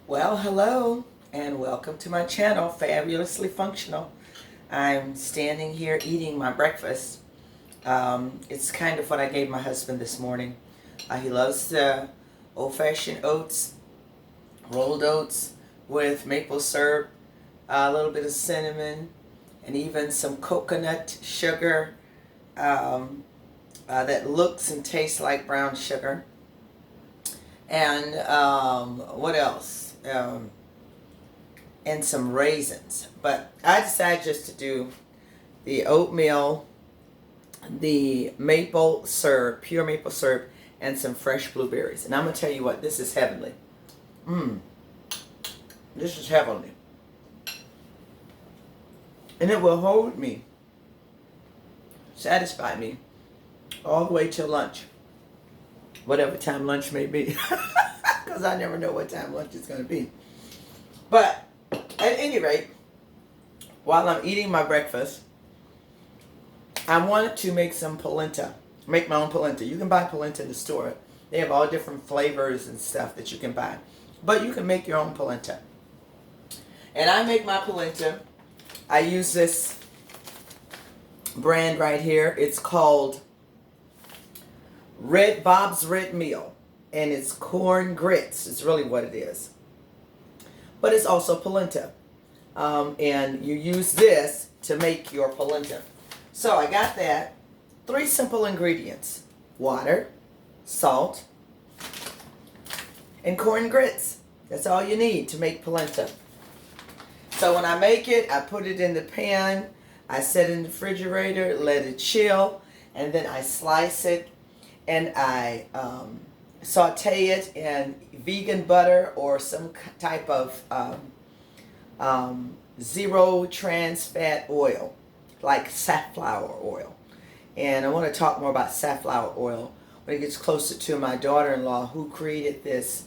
Well, hello and welcome to my channel, Fabulously Functional. I'm standing here eating my breakfast. It's kind of what I gave my husband this morning. He loves the old-fashioned oats, rolled oats with maple syrup, a little bit of cinnamon, and even some coconut sugar that looks and tastes like brown sugar. And what else? And some raisins. But I decided just to do the oatmeal, the maple syrup, pure maple syrup, and some fresh blueberries. And I'm going to tell you what, this is heavenly. This is heavenly. And it will hold me, satisfy me, all the way till lunch. Whatever time lunch may be. Because I never know what time lunch is going to be. But at any rate, while I'm eating my breakfast, I wanted to make some polenta. Make my own polenta. You can buy polenta in the store. They have all different flavors and stuff that you can buy. But you can make your own polenta. And I make my polenta. I use this brand right here. It's called Bob's Red Meal. And it's corn grits. It's really what it is. But it's also polenta. And you use this to make your polenta. So I got that. 3 simple ingredients. Water, salt, and corn grits. That's all you need to make polenta. So when I make it, I put it in the pan. I set it in the refrigerator, let it chill, and then I slice it and I saute it in vegan butter or some type of zero trans fat oil, like safflower oil. And I want to talk more about safflower oil when it gets closer to my daughter-in-law, who created this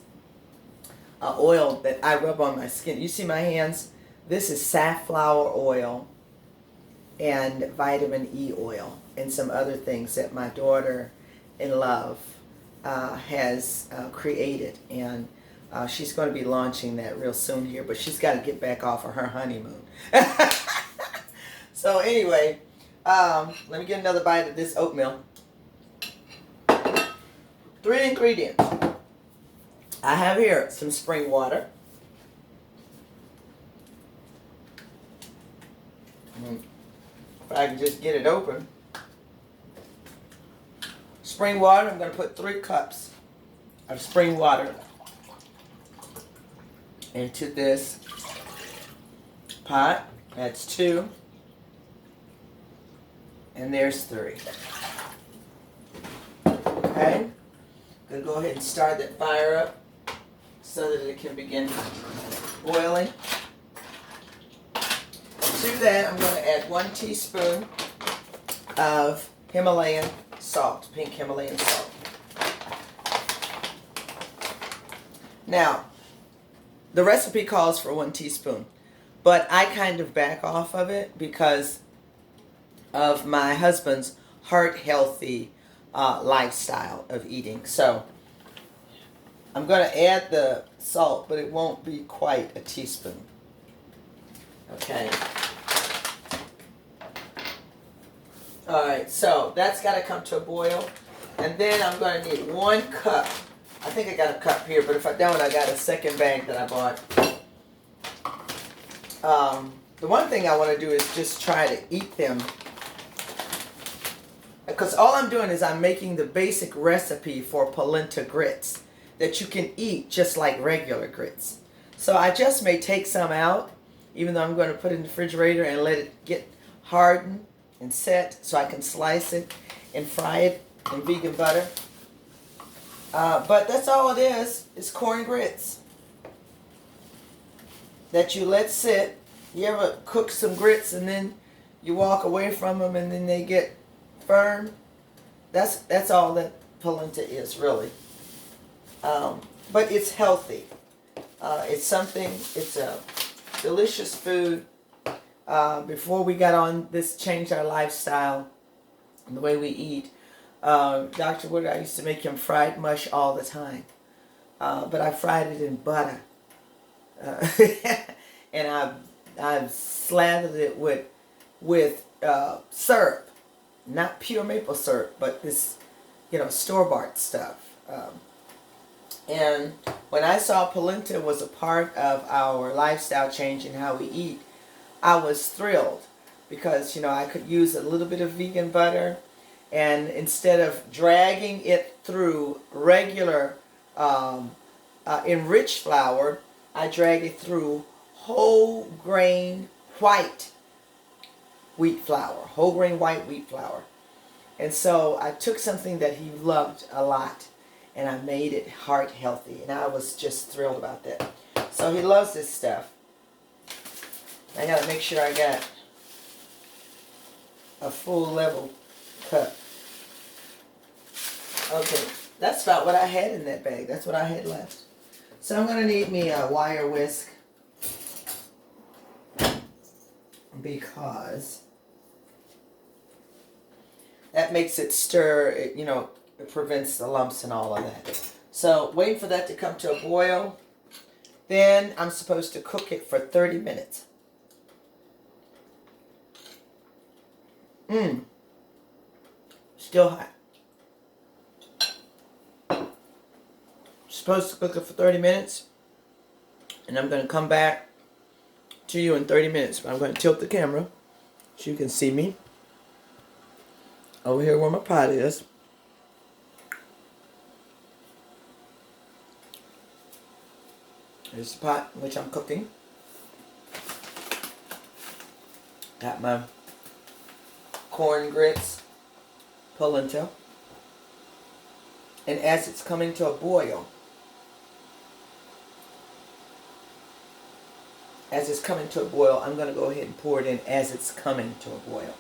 oil that I rub on my skin. You see my hands? This is safflower oil and vitamin E oil and some other things that my daughter-in-law has created. And she's going to be launching that real soon here, but she's got to get back off of her honeymoon. So anyway, let me get another bite of this oatmeal. 3 ingredients. I have here some spring water. If I can just get it open. Spring water, I'm going to put 3 cups of spring water into this pot. That's 2. And there's 3. Okay. I'm going to go ahead and start that fire up so that it can begin boiling. To that, I'm going to add 1 teaspoon of Himalayan salt, pink Himalayan salt. Now, the recipe calls for 1 teaspoon, but I kind of back off of it because of my husband's heart-healthy lifestyle of eating. So I'm going to add the salt, but it won't be quite a teaspoon. Okay. Alright, so that's got to come to a boil. And then I'm going to need 1 cup. I think I got a cup here, but if I don't, I got a second bag that I bought. The one thing I want to do is just try to eat them. Because all I'm doing is I'm making the basic recipe for polenta grits that you can eat just like regular grits. So I just may take some out, even though I'm going to put it in the refrigerator and let it get hardened and set so I can slice it and fry it in vegan butter. But that's all it is. It's corn grits that you let sit. You ever cook some grits and then you walk away from them and then they get firm? That's all that polenta is, really. But it's healthy. It's a delicious food. Before we got on this, changed our lifestyle and the way we eat, Dr. Wood, I used to make him fried mush all the time. But I fried it in butter. uh, and I've slathered it with syrup, not pure maple syrup, but this, store-bought stuff. And when I saw polenta was a part of our lifestyle change in how we eat, I was thrilled because, I could use a little bit of vegan butter, and instead of dragging it through regular enriched flour, I drag it through whole grain white wheat flour, whole grain white wheat flour. And so I took something that he loved a lot and I made it heart healthy, and I was just thrilled about that. So he loves this stuff. I gotta make sure I got a full level cup. Okay, that's about what I had in that bag. That's what I had left. So I'm gonna need me a wire whisk because that makes it stir. It prevents the lumps and all of that. So waiting for that to come to a boil. Then I'm supposed to cook it for 30 minutes. Still hot. Supposed to cook it for 30 minutes. And I'm going to come back to you in 30 minutes. But I'm going to tilt the camera so you can see me. Over here where my pot is. There's the pot in which I'm cooking. Got my corn grits, polenta. And as it's coming to a boil, I'm going to go ahead and pour it in as it's coming to a boil.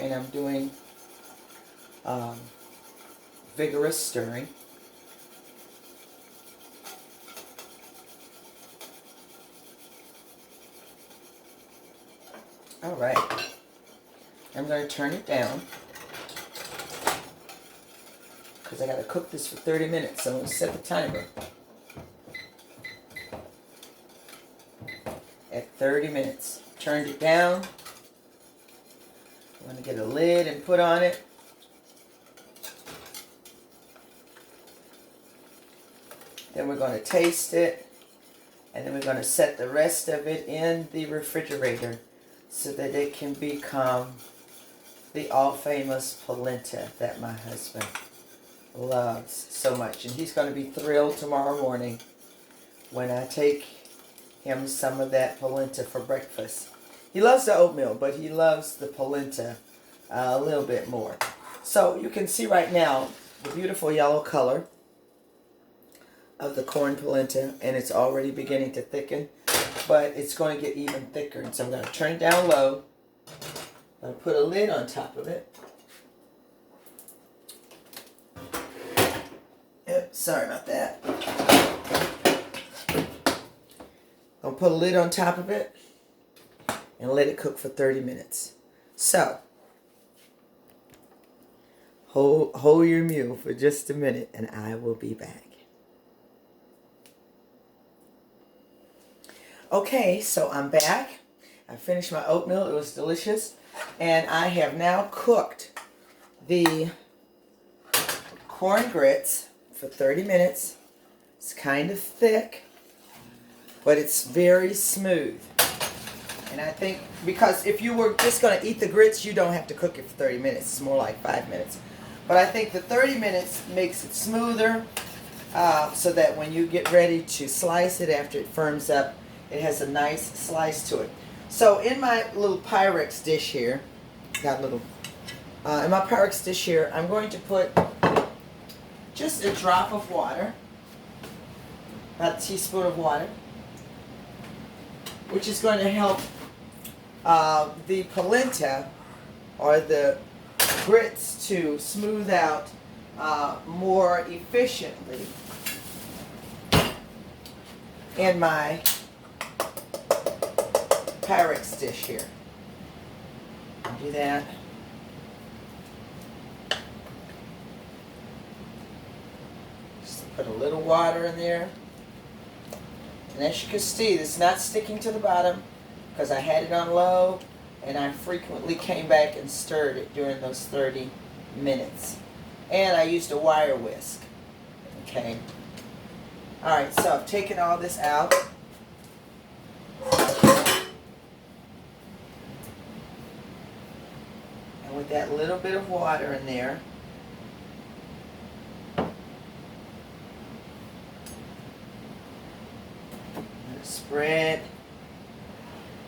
And I'm doing vigorous stirring. All right. I'm going to turn it down because I got to cook this for 30 minutes. So I'm going to set the timer at 30 minutes. Turned it down. I'm going to get a lid and put on it. Then we're going to taste it. And then we're going to set the rest of it in the refrigerator so that it can become the all-famous polenta that my husband loves so much. And he's going to be thrilled tomorrow morning when I take him some of that polenta for breakfast. He loves the oatmeal, but he loves the polenta a little bit more. So you can see right now the beautiful yellow color of the corn polenta, and it's already beginning to thicken, but it's going to get even thicker. And so I'm going to turn it down low. I'm going to put a lid on top of it. Oops, sorry about that. I'll put a lid on top of it and let it cook for 30 minutes. So, hold your mule for just a minute and I will be back. Okay, so I'm back. I finished my oatmeal. It was delicious. And I have now cooked the corn grits for 30 minutes. It's kind of thick, but it's very smooth. And I think, because if you were just going to eat the grits, you don't have to cook it for 30 minutes. It's more like 5 minutes. But I think the 30 minutes makes it smoother so that when you get ready to slice it after it firms up, it has a nice slice to it. So in my little Pyrex dish here, in my Pyrex dish here, I'm going to put just a drop of water, about a teaspoon of water, which is going to help the polenta or the grits to smooth out more efficiently in my Pyrex dish here. Do that. Put a little water in there. And as you can see, it's not sticking to the bottom because I had it on low and I frequently came back and stirred it during those 30 minutes. And I used a wire whisk. Okay. Alright, so I've taken all this out. And with that little bit of water in there, spread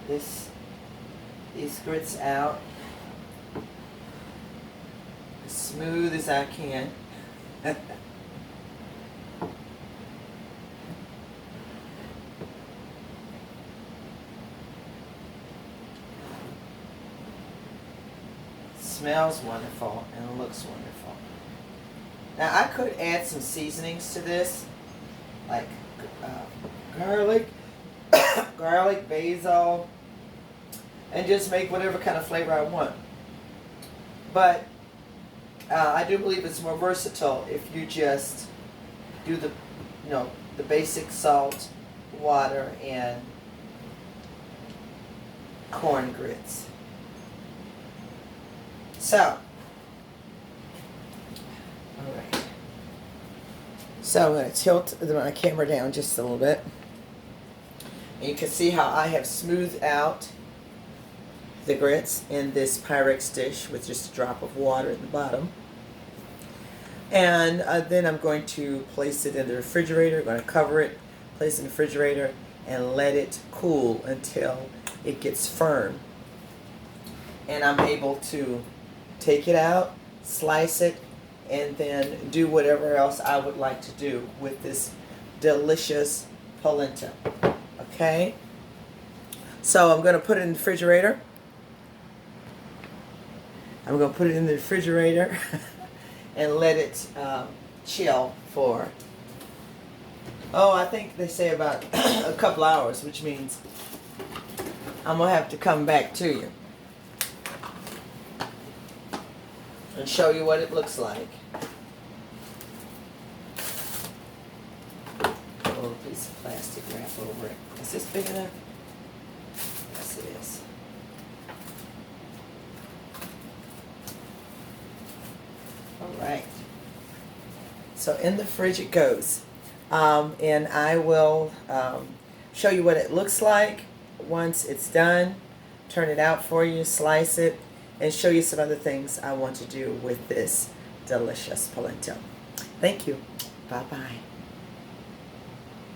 these grits out as smooth as I can. Smells wonderful and looks wonderful. Now I could add some seasonings to this, like garlic, basil, and just make whatever kind of flavor I want. But I do believe it's more versatile if you just do the basic salt, water, and corn grits. So, all right. So I'm going to tilt my camera down just a little bit. And you can see how I have smoothed out the grits in this Pyrex dish with just a drop of water at the bottom. And then I'm going to place it in the refrigerator. I'm going to cover it, place it in the refrigerator, and let it cool until it gets firm. And I'm able to take it out, slice it, and then do whatever else I would like to do with this delicious polenta. Okay? So I'm going to put it in the refrigerator. I'm going to put it in the refrigerator and let it chill for, I think they say about a couple hours, which means I'm going to have to come back to you and show you what it looks like. A little piece of plastic wrap over it. Is this big enough? Yes, it is. Alright. So in the fridge it goes. And I will show you what it looks like once it's done. Turn it out for you, slice it, and show you some other things I want to do with this delicious polenta. Thank you. Bye-bye.